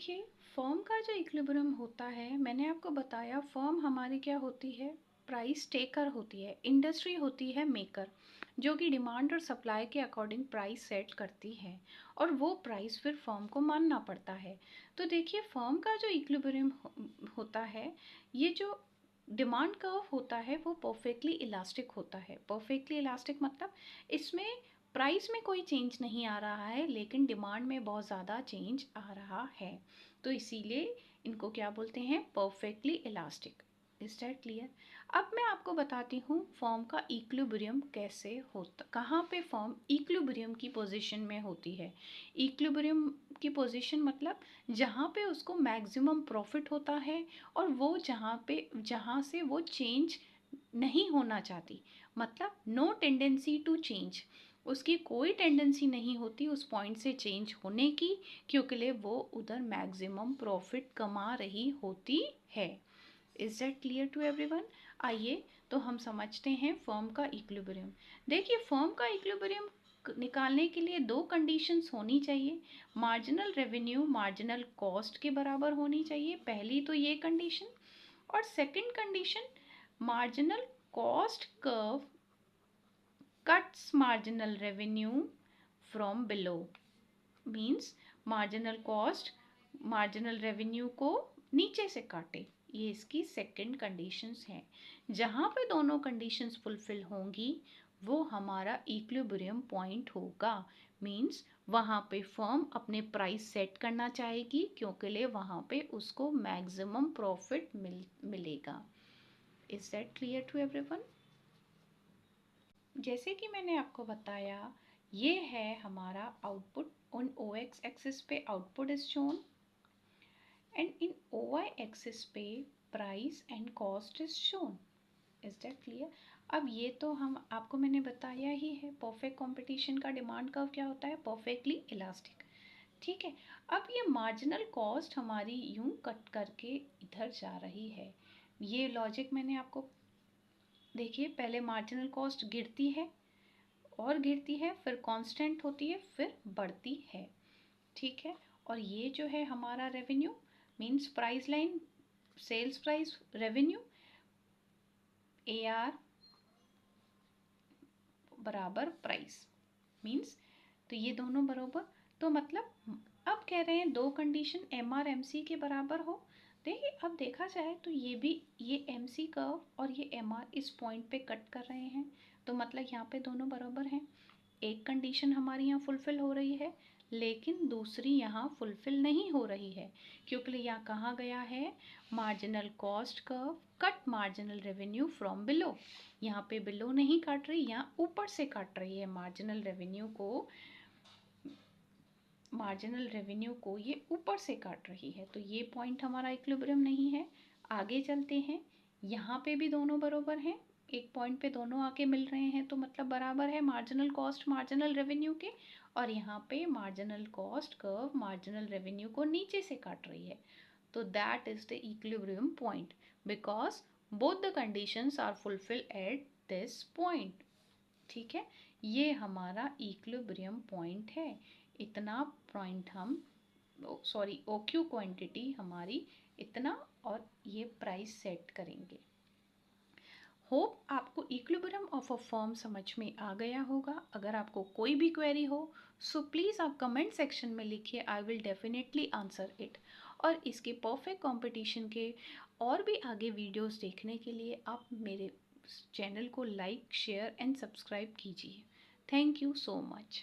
देखिए, फर्म का जो इक्विलिब्रियम होता है, मैंने आपको बताया फर्म हमारी क्या होती है, प्राइस टेकर होती है, इंडस्ट्री होती है मेकर, जो कि डिमांड और सप्लाई के अकॉर्डिंग प्राइस सेट करती है और वो प्राइस फिर फर्म को मानना पड़ता है। तो देखिए, फर्म का जो इक्विलिब्रियम होता है, ये जो डिमांड कर्व होता है वो परफेक्टली इलास्टिक होता है। परफेक्टली इलास्टिक मतलब इसमें प्राइस में कोई चेंज नहीं आ रहा है, लेकिन डिमांड में बहुत ज़्यादा चेंज आ रहा है। तो इसीलिए इनको क्या बोलते हैं, perfectly elastic. Is that clear? अब मैं आपको बताती हूँ फॉर्म का इक्विलिब्रियम कैसे होता, कहाँ पे फॉर्म इक्विलिब्रियम की पोजीशन में होती है। इक्विलिब्रियम की पोजीशन मतलब जहाँ पे उसको मैक्सिमम प्रॉफिट होता है और वो जहाँ से वो चेंज नहीं होना चाहती, मतलब नो टेंडेंसी टू चेंज, उसकी कोई टेंडेंसी नहीं होती उस पॉइंट से चेंज होने की, क्योंकि वो उधर मैक्सिमम प्रॉफिट कमा रही होती है। Is that clear to everyone? आइए तो हम समझते हैं फर्म का इक्विलिब्रियम। देखिए, फर्म का इक्विलिब्रियम निकालने के लिए दो कंडीशंस होनी चाहिए। मार्जिनल रेवेन्यू मार्जिनल कॉस्ट के बराबर होनी चाहिए, पहली तो ये कंडीशन। और second condition, marginal cost curve cuts marginal revenue from below, means marginal cost marginal revenue को नीचे से काटे। ये इसकी सेकंड कंडीशंस हैं। जहाँ पे दोनों कंडीशंस फुलफिल होंगी वो हमारा इक्विलिब्रियम पॉइंट होगा। मीन्स वहाँ पे फर्म अपने प्राइस सेट करना चाहेगी, क्योंकि वहाँ पे उसको मैक्सिमम प्रॉफिट मिलेगा। Is that clear to everyone? जैसे कि मैंने आपको बताया, ये है हमारा output. On O x axis पे output is shown and in O y axis पे price and cost is shown. Is that clear? अब ये तो हम आपको मैंने बताया ही है, परफेक्ट कंपटीशन का डिमांड कर्व क्या होता है, परफेक्टली इलास्टिक। ठीक है। अब ये मार्जिनल कॉस्ट हमारी यूं कट करके इधर जा रही है। ये लॉजिक मैंने आपको, देखिए, पहले मार्जिनल कॉस्ट गिरती है और गिरती है, फिर कांस्टेंट होती है, फिर बढ़ती है। ठीक है। और ये जो है हमारा revenue, means price line, sales price revenue, A R बराबर प्राइस, मींस, तो ये दोनों बराबर, तो मतलब अब कह रहे हैं दो condition M R M C के बराबर हो। देखिए, अब देखा जाए तो ये भी, ये एम सी कर्व और ये एम आर इस पॉइंट पे कट कर रहे हैं, तो मतलब यहाँ पे दोनों बराबर हैं। एक कंडीशन हमारी यहाँ फुलफिल हो रही है, लेकिन दूसरी यहाँ फुलफिल नहीं हो रही है, क्योंकि यहाँ कहाँ गया है, marginal cost curve cut marginal revenue from below. यहाँ पे बिलो नहीं काट रही, यहाँ ऊपर से काट रही है मार्जिनल रेवेन्यू को। मार्जिनल रेवेन्यू को ये ऊपर से काट रही है, तो ये पॉइंट हमारा इक्विलिब्रियम नहीं है। आगे चलते हैं, यहाँ पे भी दोनों बराबर हैं, एक पॉइंट पे दोनों आके मिल रहे हैं, तो मतलब बराबर है मार्जिनल कॉस्ट मार्जिनल रेवेन्यू के। और यहाँ पे marginal cost curve marginal revenue को नीचे से काट रही है, तो that is the equilibrium point, because both the conditions are fulfil at this point. ठीक है, ये हमारा इक्विलिब्रियम पॉइंट है। इतना पॉइंट हम, सॉरी, ओक्यू क्वांटिटी हमारी इतना, और ये प्राइस सेट करेंगे। होप आपको इक्विलिब्रियम ऑफ अ फर्म समझ में आ गया होगा। अगर आपको कोई भी क्वेरी हो सो प्लीज़ आप कमेंट सेक्शन में लिखिए, I will definitely answer it. और इसके परफेक्ट कंपटीशन के और भी आगे वीडियोस देखने के लिए आप मेरे चैनल को लाइक शेयर एंड सब्सक्राइब कीजिए। Thank you so much.